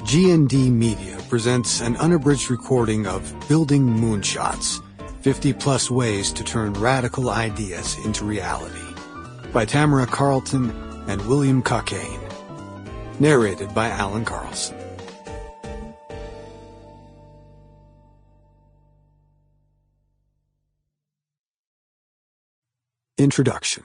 G&D Media presents an unabridged recording of Building Moonshots, 50-plus ways to turn radical ideas into reality, by Tamara Carleton and William Cockayne. Narrated by Carlson. Introduction.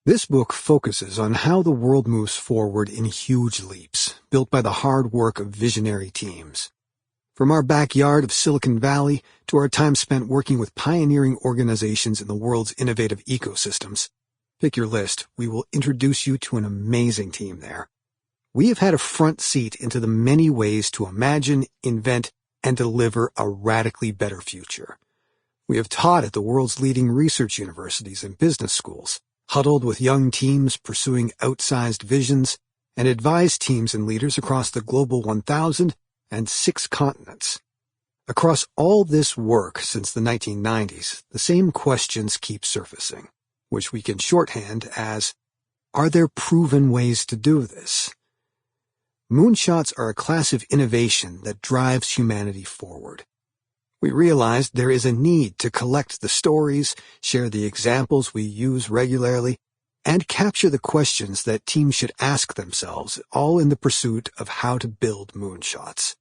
This book focuses on how the world moves forward in huge leaps, built by the hard work of visionary teams. From our backyard of Silicon Valley to our time spent working with pioneering organizations in the world's innovative ecosystems, pick your list, we will introduce you to an amazing team there. We have had a front seat into the many ways to imagine, invent, and deliver a radically better future. We have taught at the world's leading research universities and business schools, huddled with young teams pursuing outsized visions, and advised teams and leaders across the Global 1000 and 6 continents. Across all this work since the 1990s, the same questions keep surfacing, which we can shorthand as, are there proven ways to do this? Moonshots are a class of innovation that drives humanity forward. We realized there is a need to collect the stories, share the examples we use regularly, and capture the questions that teams should ask themselves, all in the pursuit of how to build moonshots.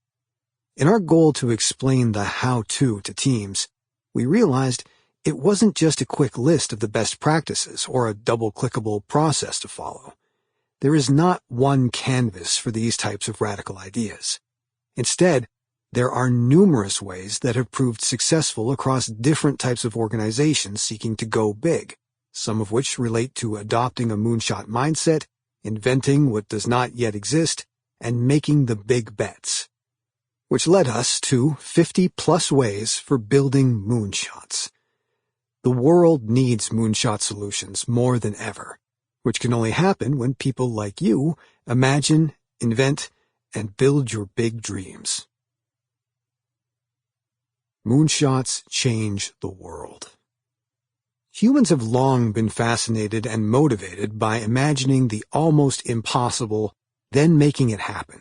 In our goal to explain the how-to to teams, we realized it wasn't just a quick list of the best practices or a double-clickable process to follow. There is not one canvas for these types of radical ideas. Instead, there are numerous ways that have proved successful across different types of organizations seeking to go big, some of which relate to adopting a moonshot mindset, inventing what does not yet exist, and making the big bets. Which led us to 50-plus ways for building moonshots. The world needs moonshot solutions more than ever, which can only happen when people like you imagine, invent, and build your big dreams. Moonshots change the world. Humans have long been fascinated and motivated by imagining the almost impossible, then making it happen.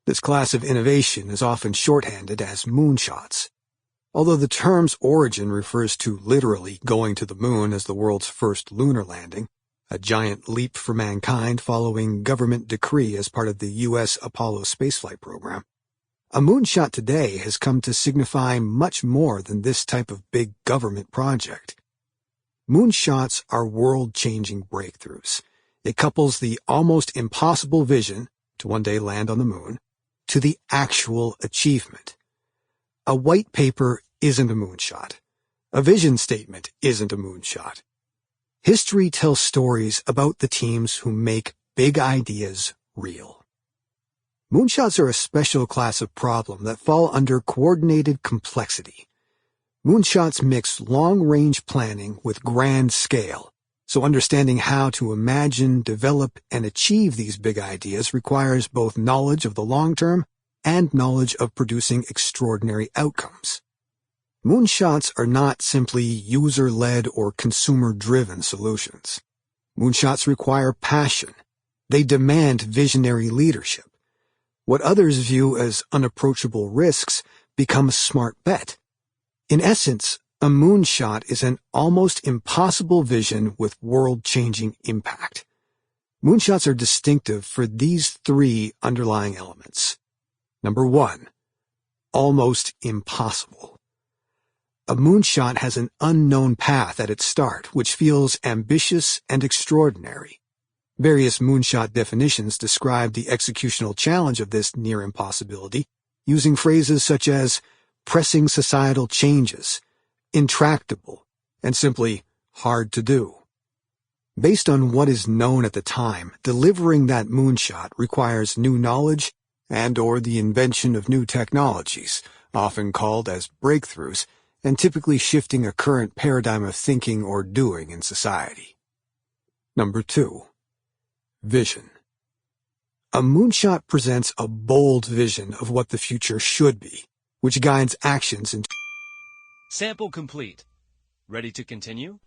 This class of innovation is often shorthanded as moonshots. Although the term's origin refers to literally going to the moon as the world's first lunar landing, a giant leap for mankind following government decree as part of the U.S. Apollo spaceflight program, a moonshot today has come to signify much more than this type of big government project. Moonshots are world-changing breakthroughs. It couples the almost impossible vision to one day land on the moon to the actual achievement. A white paper isn't a moonshot. A vision statement isn't a moonshot. History tells stories about the teams who make big ideas real. Moonshots are a special class of problem that fall under coordinated complexity. Moonshots mix long-range planning with grand scale, so understanding how to imagine, develop, and achieve these big ideas requires both knowledge of the long-term and knowledge of producing extraordinary outcomes. Moonshots are not simply user-led or consumer-driven solutions. Moonshots require passion. They demand visionary leadership. What others view as unapproachable risks become a smart bet. In essence, a moonshot is an almost impossible vision with world-changing impact. Moonshots are distinctive for these 3 underlying elements. Number 1, almost impossible. A moonshot has an unknown path at its start, which feels ambitious and extraordinary. Various moonshot definitions describe the executional challenge of this near impossibility, using phrases such as pressing societal changes, intractable, and simply hard to do. Based on what is known at the time, delivering that moonshot requires new knowledge and/or the invention of new technologies, often called as breakthroughs, and typically shifting a current paradigm of thinking or doing in society. Number 2. Vision. A moonshot presents a bold vision of what the future should be, which guides actions into. Sample complete. Ready to continue?